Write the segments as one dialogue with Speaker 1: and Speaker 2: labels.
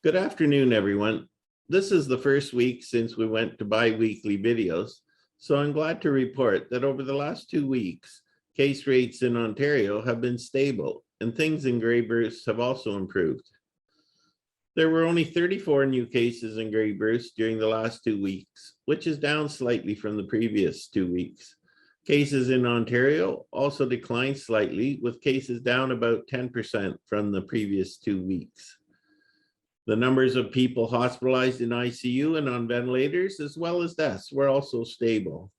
Speaker 1: Good afternoon, everyone. This is the first week since we went to bi-weekly videos, so I'm glad to report that over the last 2 weeks, case rates in Ontario have been stable and things in Grey Bruce have also improved. There were only 34 new cases in Grey Bruce during the last 2 weeks, which is down slightly from the previous 2 weeks. Cases in Ontario also declined slightly, with cases down about 10% from the previous 2 weeks. The numbers of people hospitalized in ICU and on ventilators, as well as deaths, were also stable.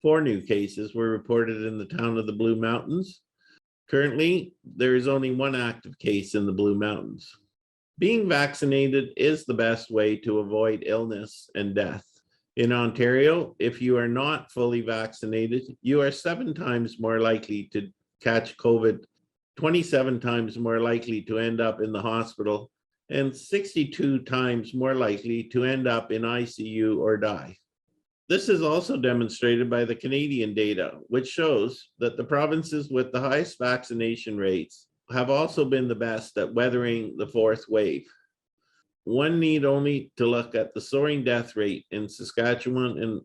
Speaker 1: 4 new cases were reported in the town of the Blue Mountains. Currently, there is only 1 active case in the Blue Mountains. Being vaccinated is the best way to avoid illness and death. In Ontario, if you are not fully vaccinated, you are 7 times more likely to catch COVID, 27 times more likely to end up in the hospital, and 62 times more likely to end up in ICU or die. This is also demonstrated by the Canadian data, which shows that the provinces with the highest vaccination rates have also been the best at weathering the 4th wave. One need only to look at the soaring death rate in Saskatchewan and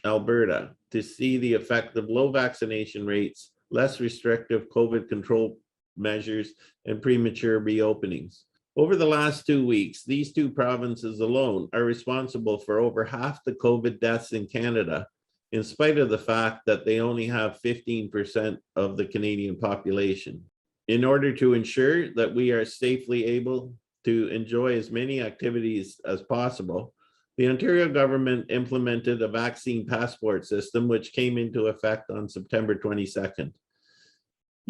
Speaker 1: Alberta to see the effect of low vaccination rates, less restrictive COVID control measures, and premature reopenings. Over the last 2 weeks, these 2 provinces alone are responsible for over half the COVID deaths in Canada, in spite of the fact that they only have 15% of the Canadian population. In order to ensure that we are safely able to enjoy as many activities as possible, the Ontario government implemented a vaccine passport system, which came into effect on September 22nd.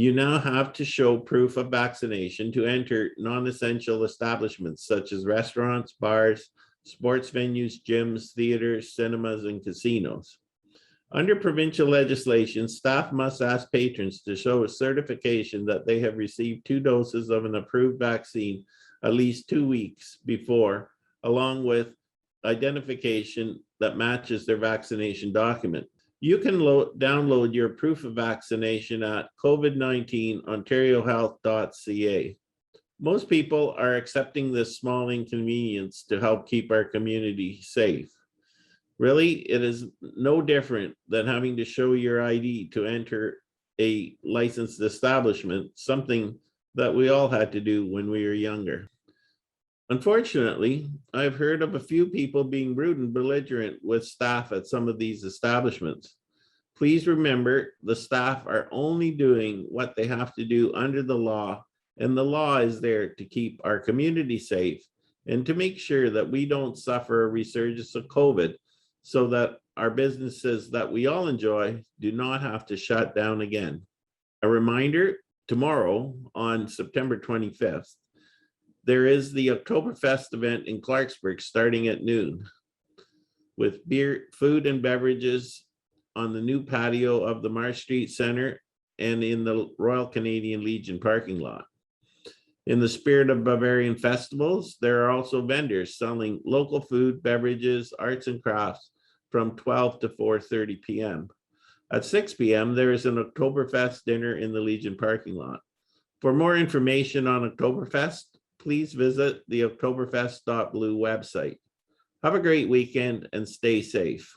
Speaker 1: You now have to show proof of vaccination to enter non-essential establishments such as restaurants, bars, sports venues, gyms, theaters, cinemas, and casinos. Under provincial legislation, staff must ask patrons to show a certification that they have received 2 doses of an approved vaccine at least 2 weeks before, along with identification that matches their vaccination document. You can download your proof of vaccination at covid19ontariohealth.ca. Most people are accepting this small inconvenience to help keep our community safe. Really, it is no different than having to show your ID to enter a licensed establishment, something that we all had to do when we were younger. Unfortunately, I've heard of a few people being rude and belligerent with staff at some of these establishments. Please remember, the staff are only doing what they have to do under the law, and the law is there to keep our community safe and to make sure that we don't suffer a resurgence of COVID, so that our businesses that we all enjoy do not have to shut down again. A reminder, tomorrow on September 25th, there is the Oktoberfest event in Clarksburg starting at noon with beer, food and beverages on the new patio of the Marsh Street Center and in the Royal Canadian Legion parking lot. In the spirit of Bavarian festivals, there are also vendors selling local food, beverages, arts and crafts from 12 to 4:30 p.m. At 6 p.m., there is an Oktoberfest dinner in the Legion parking lot. For more information on Oktoberfest, please visit the oktoberfest.blue website. Have a great weekend and stay safe.